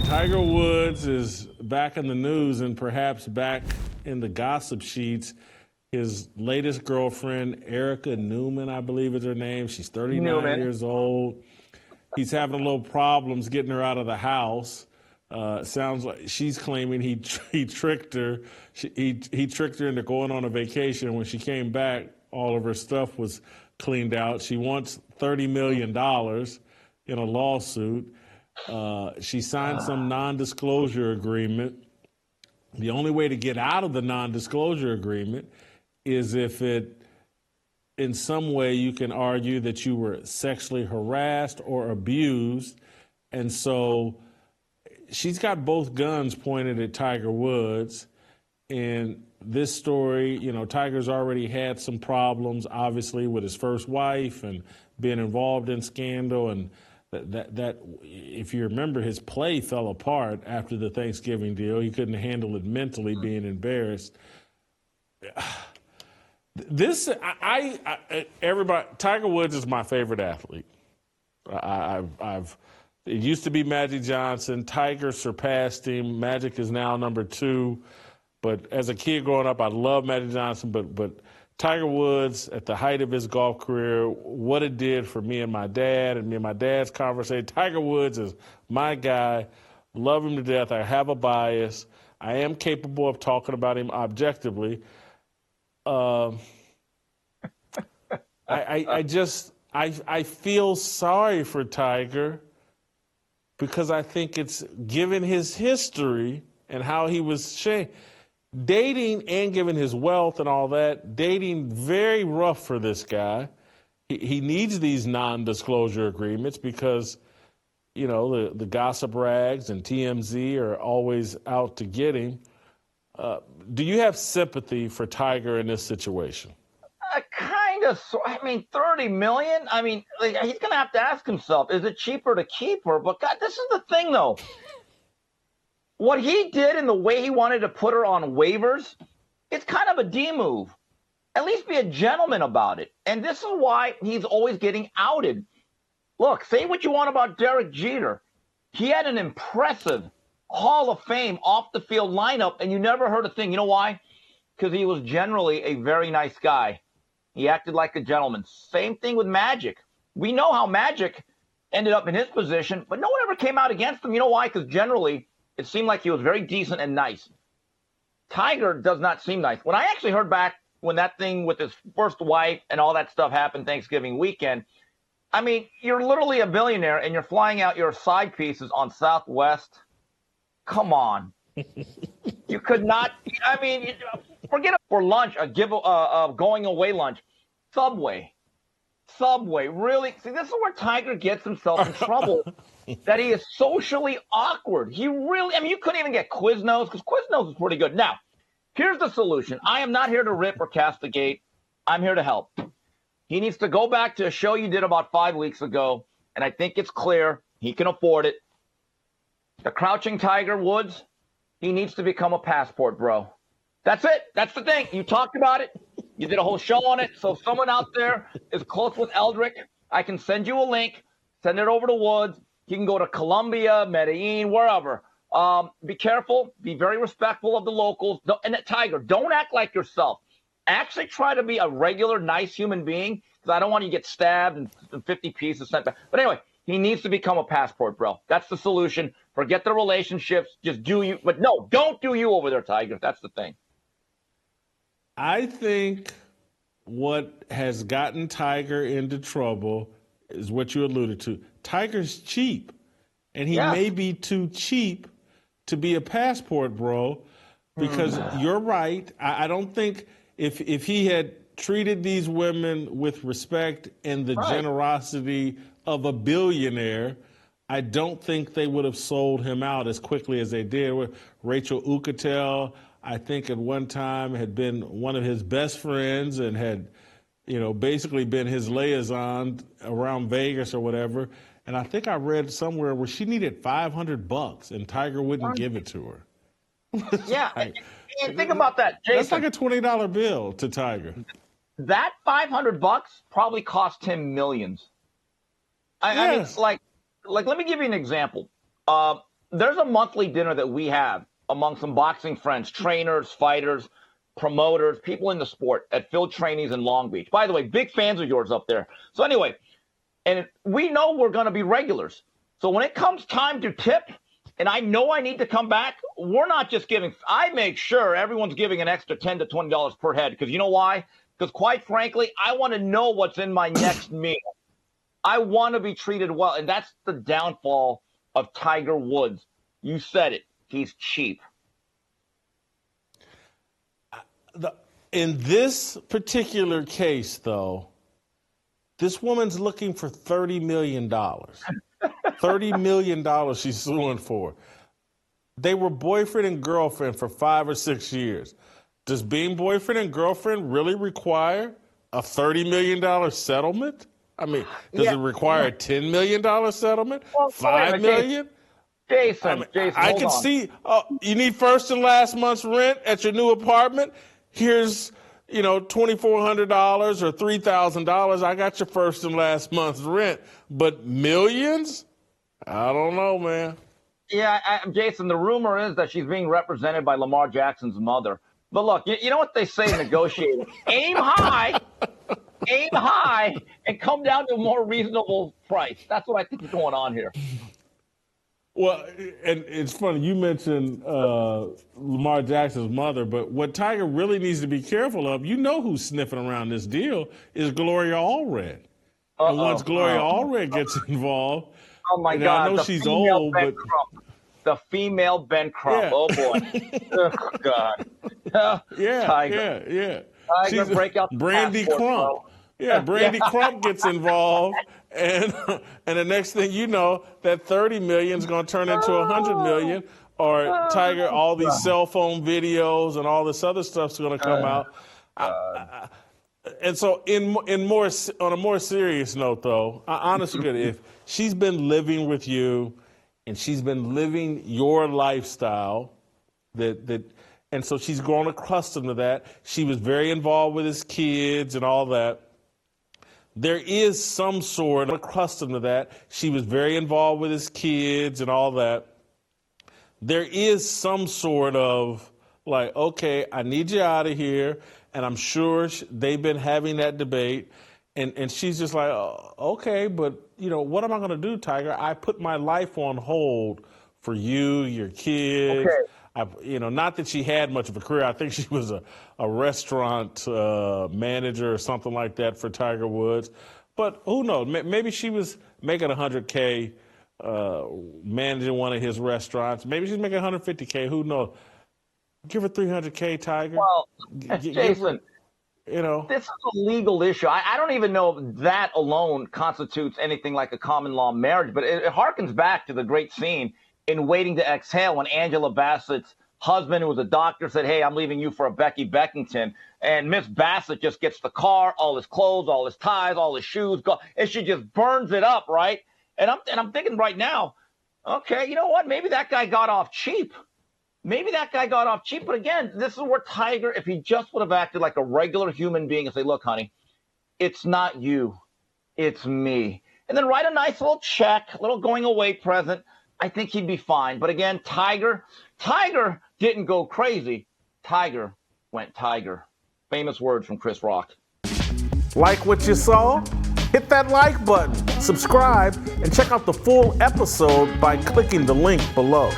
Tiger Woods is back in the news and perhaps back in the gossip sheets. His latest girlfriend, Erica Newman, I believe is her name. She's 39 years old. He's having a little problems getting her out of the house. Sounds like she's claiming he tricked her. He tricked her into going on a vacation. When she came back, all of her stuff was cleaned out. She wants $30 million in a lawsuit. She signed some non-disclosure agreement. The only way to get out of the non-disclosure agreement is if it, in some way, you can argue that you were sexually harassed or abused. And so she's got both guns pointed at Tiger Woods. And this story, you know, Tiger's already had some problems, obviously, with his first wife and being involved in scandal. And that if you remember, his play fell apart after the Thanksgiving deal. He couldn't handle it mentally, being embarrassed. Everybody, Tiger Woods is my favorite athlete. It used to be Magic Johnson. Tiger surpassed him. Magic is now number 2. But as a kid growing up, I loved Magic Johnson. But Tiger Woods, at the height of his golf career, what it did for me and my dad and me and my dad's conversation. Tiger Woods is my guy. Love him to death. I have a bias. I am capable of talking about him objectively. I feel sorry for Tiger because I think it's, given his history and how he was dating, and given his wealth and all that, dating very rough for this guy. He needs these non-disclosure agreements because, you know, the gossip rags and TMZ are always out to get him. Do you have sympathy for Tiger in this situation? Kind of. I mean, 30 million. I mean, like, he's going to have to ask himself, is it cheaper to keep her? But God, this is the thing, though. What he did and the way he wanted to put her on waivers, it's kind of a D move. At least be a gentleman about it. And this is why he's always getting outed. Look, say what you want about Derek Jeter. He had an impressive Hall of Fame off the field lineup, and you never heard a thing. You know why? Because he was generally a very nice guy. He acted like a gentleman. Same thing with Magic. We know how Magic ended up in his position, but no one ever came out against him. You know why? Because generally it seemed like he was very decent and nice. Tiger does not seem nice. When I actually heard back when that thing with his first wife and all that stuff happened Thanksgiving weekend, I mean, you're literally a billionaire and you're flying out your side pieces on Southwest. Come on. You could not. I mean, forget it for lunch, a going away lunch. Subway, really? See, this is where Tiger gets himself in trouble, that he is socially awkward. He really, I mean, you couldn't even get Quiznos, because Quiznos is pretty good. Now, here's the solution. I am not here to rip or castigate. I'm here to help. He needs to go back to a show you did about 5 weeks ago, and I think it's clear he can afford it. The Crouching Tiger Woods, he needs to become a passport, bro. That's it. That's the thing. You talked about it. You did a whole show on it. So if someone out there is close with Eldrick, I can send you a link. Send it over to Woods. He can go to Colombia, Medellin, wherever. Be careful. Be very respectful of the locals. And Tiger, don't act like yourself. Actually try to be a regular, nice human being, because I don't want you to get stabbed and 50 pieces sent back. But anyway, he needs to become a passport, bro. That's the solution. Forget the relationships. Just do you. But no, don't do you over there, Tiger. That's the thing. I think what has gotten Tiger into trouble is what you alluded to. Tiger's cheap, and he may be too cheap to be a passport, bro, because you're right. I don't think if he had treated these women with respect and the generosity of a billionaire, I don't think they would have sold him out as quickly as they did. Rachel Uchitel, I think at one time had been one of his best friends and had, you know, basically been his liaison around Vegas or whatever. And I think I read somewhere where she needed $500 and Tiger wouldn't give it to her. Yeah, and think about that, Jason. That's like a $20 bill to Tiger. That $500 probably cost him millions. I mean, like, let me give you an example. there's a monthly dinner that we have among some boxing friends, trainers, fighters, promoters, people in the sport at Field Trainees in Long Beach. By the way, big fans of yours up there. So anyway, and we know we're going to be regulars. So when it comes time to tip, and I know I need to come back, we're not just giving. I make sure everyone's giving an extra $10 to $20 per head. Because you know why? Because quite frankly, I want to know what's in my next meal. I want to be treated well. And that's the downfall of Tiger Woods. You said it. He's cheap. In this particular case, though, this woman's looking for $30 million. $30 million she's suing for. They were boyfriend and girlfriend for 5 or 6 years. Does being boyfriend and girlfriend really require a $30 million settlement? I mean, does it require a $10 million settlement? Well, $5 million? Jason, I can see, you need first and last month's rent at your new apartment. Here's, $2,400 or $3,000. I got your first and last month's rent. But millions? I don't know, man. Yeah, Jason, the rumor is that she's being represented by Lamar Jackson's mother. But look, you know what they say in negotiating? Aim high, and come down to a more reasonable price. That's what I think is going on here. Well, and it's funny, you mentioned Lamar Jackson's mother, but what Tiger really needs to be careful of, who's sniffing around this deal, is Gloria Allred. And once Gloria Allred gets involved, oh my God, I know she's old, but the female Ben Crump. Yeah. Oh boy, oh God. Tiger. Yeah. Tiger, break out the Brandy passport, Crump. bro. Yeah, Brandy Crump gets involved, and the next thing you know, that $30 million is going to turn into $100 million, or Tiger, all these cell phone videos and all this other stuff's going to come out. And so, on a more serious note, though, honestly, if she's been living with you, and she's been living your lifestyle, and so she's grown accustomed to that. She was very involved with his kids and all that. There is some sort of accustomed to that. She was very involved with his kids and all that. There is some sort of like, okay, I need you out of here. And I'm sure they've been having that debate. And she's just like, oh, okay, but what am I going to do, Tiger? I put my life on hold for you, your kids. Okay. Not that she had much of a career. I think she was a restaurant manager or something like that for Tiger Woods. But who knows? Maybe she was making $100K managing one of his restaurants. Maybe she's making $150K. Who knows? Give her $300K, Tiger. Well, Jason, this is a legal issue. I don't even know if that alone constitutes anything like a common law marriage, but it harkens back to the great scene in Waiting to Exhale when Angela Bassett's husband, who was a doctor, said, hey, I'm leaving you for a Becky Beckington. And Miss Bassett just gets the car, all his clothes, all his ties, all his shoes, and she just burns it up, right? And I'm thinking right now, okay, you know what? Maybe that guy got off cheap. But again, this is where Tiger, if he just would have acted like a regular human being and say, look, honey, it's not you, it's me. And then write a nice little check, a little going away present. I think he'd be fine. But again, Tiger didn't go crazy. Tiger went Tiger. Famous words from Chris Rock. Like what you saw? Hit that like button, subscribe, and check out the full episode by clicking the link below.